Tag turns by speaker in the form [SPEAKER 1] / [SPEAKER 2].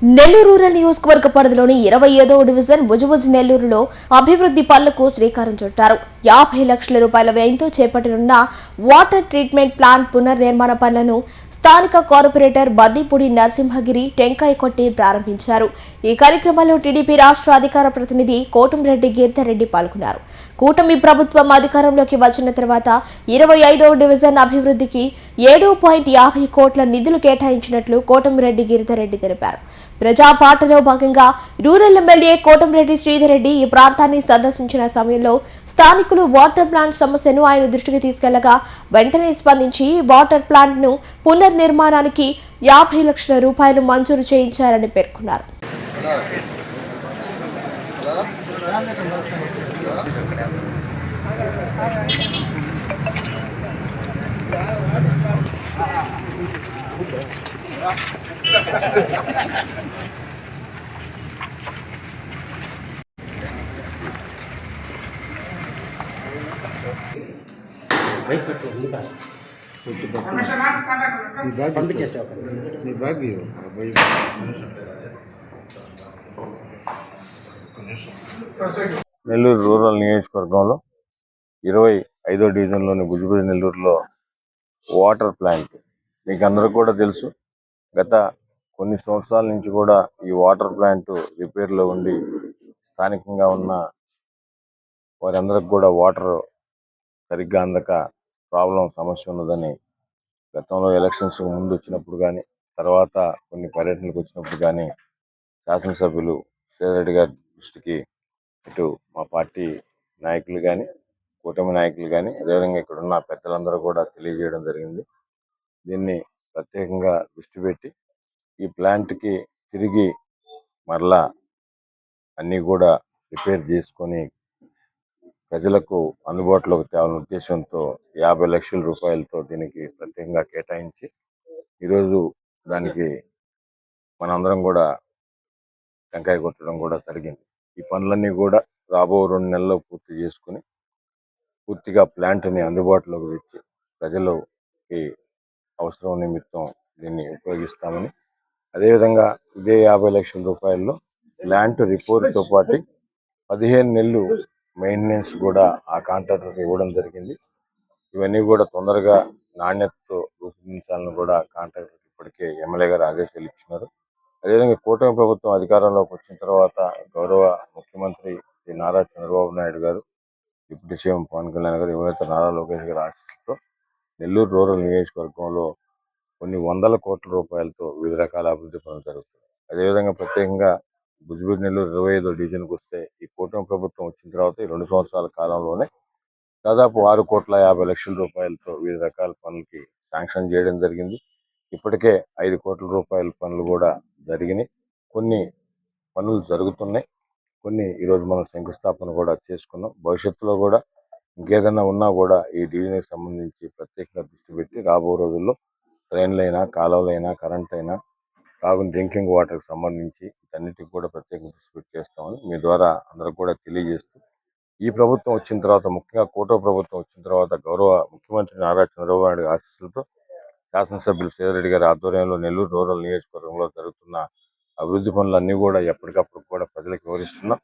[SPEAKER 1] Nellore rural నియోజకవర్గ పరిధిలోని 25వ division బుజబుజ్ నెల్లూరులో అభివృద్ధి పనులకు శ్రీకారం చుట్టారు. 50 లక్షల రూపాయల వ్యయంతో చేపట్టనున్న వాటర్ ట్రీట్మెంట్ ప్లాంట్ పునర్నిర్మాణ పనులను స్థానిక కార్పొరేటర్ బద్దిపూడి నరసింహగిరి టెంకాయ కొట్టి ప్రారంభించారు. ఈ కార్యక్రమంలో టీడీపీ రాష్ట్ర అధికార ప్రతినిధి కోటంరెడ్డి గిరిధర్రెడ్డి పాల్గొన్నారు. కూటమి ప్రభుత్వం అధికారంలోకి వచ్చిన తర్వాత 25వ డివిజన్ అభివృద్ధికి 7.50 కోట్ల నిధులు కేటాయించినట్లు కోటంరెడ్డి గిరిధర్రెడ్డి తెలిపారు. ప్రజాపాటలో భాగంగా రూరల్ ఎమ్మెల్యే కోటంరెడ్డి శ్రీధర్రెడ్డి ఈ ప్రాంతాన్ని సందర్శించిన సమయంలో స్థానికులు వాటర్ ప్లాంట్ సమస్యను ఆయన దృష్టికి తీసుకెళ్లగా వెంటనే స్పందించి వాటర్ ప్లాంట్ ను పునర్నిర్మాణానికి 50 లక్షల రూపాయలు మంజూరు చేయించారని పేర్కొన్నారు.
[SPEAKER 2] నెల్లూరు రూరల్ నియోజకవర్గంలో 25వ డివిజన్లోని బుజబుజ్ నెల్లూరులో వాటర్ ప్లాంట్ మీకు అందరూ కూడా తెలుసు. గత కొన్ని సంవత్సరాల నుంచి కూడా ఈ వాటర్ ప్లాంట్ రిపేర్లో ఉండి స్థానికంగా ఉన్న వారందరికి కూడా వాటర్ సరిగ్గా అందక సమస్య ఉన్నదని గతంలో ఎలక్షన్స్ ముందు వచ్చినప్పుడు కానీ తర్వాత కొన్ని పర్యటనలకు వచ్చినప్పుడు కానీ శాసనసభ్యులు శ్రీధర్రెడ్డి గారి దృష్టికి ఇటు మా పార్టీ నాయకులు కానీ కూటమి నాయకులు కానీ అదేవిధంగా ఇక్కడ ఉన్న పెద్దలందరూ కూడా తెలియజేయడం జరిగింది. దీన్ని ప్రత్యేకంగా దృష్టి పెట్టి ఈ ప్లాంట్కి తిరిగి మరలా అన్నీ కూడా రిపేర్ చేసుకొని ప్రజలకు అందుబాటులోకి తేవాలనే ఉద్దేశంతో 50 లక్షల రూపాయలతో దీనికి ప్రత్యేకంగా కేటాయించి ఈరోజు దానికి మనందరం కూడా టెంకాయ కొట్టడం కూడా జరిగింది. ఈ పనులన్నీ కూడా రాబో 2 నెలల్లో పూర్తి చేసుకుని పూర్తిగా ప్లాంట్ని అందుబాటులోకి తెచ్చి ప్రజలకి అవసరం నిమిత్తం దీన్ని ఉపయోగిస్తామని, అదేవిధంగా ఇదే 50 లక్షల రూపాయల్లో ప్లాంట్ రిపోర్ట్తో పాటు 15 నెలలు మెయింటెనెన్స్ కూడా ఆ కాంట్రాక్టర్కి ఇవ్వడం జరిగింది. ఇవన్నీ కూడా తొందరగా నాణ్యతతో రూపొందించాలని కూడా కాంట్రాక్టర్కి ఇప్పటికే ఎమ్మెల్యే గారు ఆదేశాలు ఇచ్చినారు. అదేవిధంగా కూటమి ప్రభుత్వం అధికారంలోకి వచ్చిన తర్వాత గౌరవ ముఖ్యమంత్రి శ్రీ నారా చంద్రబాబు నాయుడు గారు, డిప్యూటీ సీఎం పవన్ కళ్యాణ్ గారు, యువనేత నారా లోకేష్ గారి ఆశీస్సులతో నెల్లూరు రూరల్ నియోజకవర్గంలో కొన్ని వందల కోట్ల రూపాయలతో వివిధ రకాల అభివృద్ధి పనులు జరుగుతున్నాయి. అదేవిధంగా ప్రత్యేకంగా బుజబుజ్ నెల్లూరు 25వ డివిజన్కి వస్తే ఈ కూటమి ప్రభుత్వం వచ్చిన తర్వాత ఈ 2 సంవత్సరాల కాలంలోనే దాదాపు 6.50 కోట్ల రూపాయలతో వివిధ రకాల పనులకి శాంక్షన్ చేయడం జరిగింది. ఇప్పటికే 5 కోట్ల రూపాయల పనులు కూడా జరిగినాయి. కొన్ని పనులు జరుగుతున్నాయి. కొన్ని ఈరోజు మనం శంకుస్థాపన కూడా చేసుకున్నాం. భవిష్యత్తులో కూడా ఇంకేదన్నా ఉన్నా కూడా ఈ డివిజన్కి సంబంధించి ప్రత్యేకంగా దృష్టి పెట్టి రాబో రోజుల్లో ట్రైన్లైనా, కాలువలైనా, కరెంట్ అయినా, డ్రింకింగ్ వాటర్కి సంబంధించి వీటన్నిటికి కూడా ప్రత్యేకంగా దృష్టి పెట్టి చేస్తామని మీ ద్వారా అందరికి కూడా తెలియజేస్తూ, ఈ ప్రభుత్వం వచ్చిన తర్వాత, ముఖ్యంగా కూటమి ప్రభుత్వం వచ్చిన తర్వాత గౌరవ ముఖ్యమంత్రి నారా చంద్రబాబు నాయుడు ఆశీస్సులతో శాసనసభ్యులు శ్రీధర్రెడ్డి గారి ఆధ్వర్యంలో నెల్లూరు రూరల్ నియోజకవర్గంలో జరుగుతున్న అభివృద్ధి పనులన్నీ కూడా ఎప్పటికప్పుడు కూడా ప్రజలకు వివరిస్తున్నాం.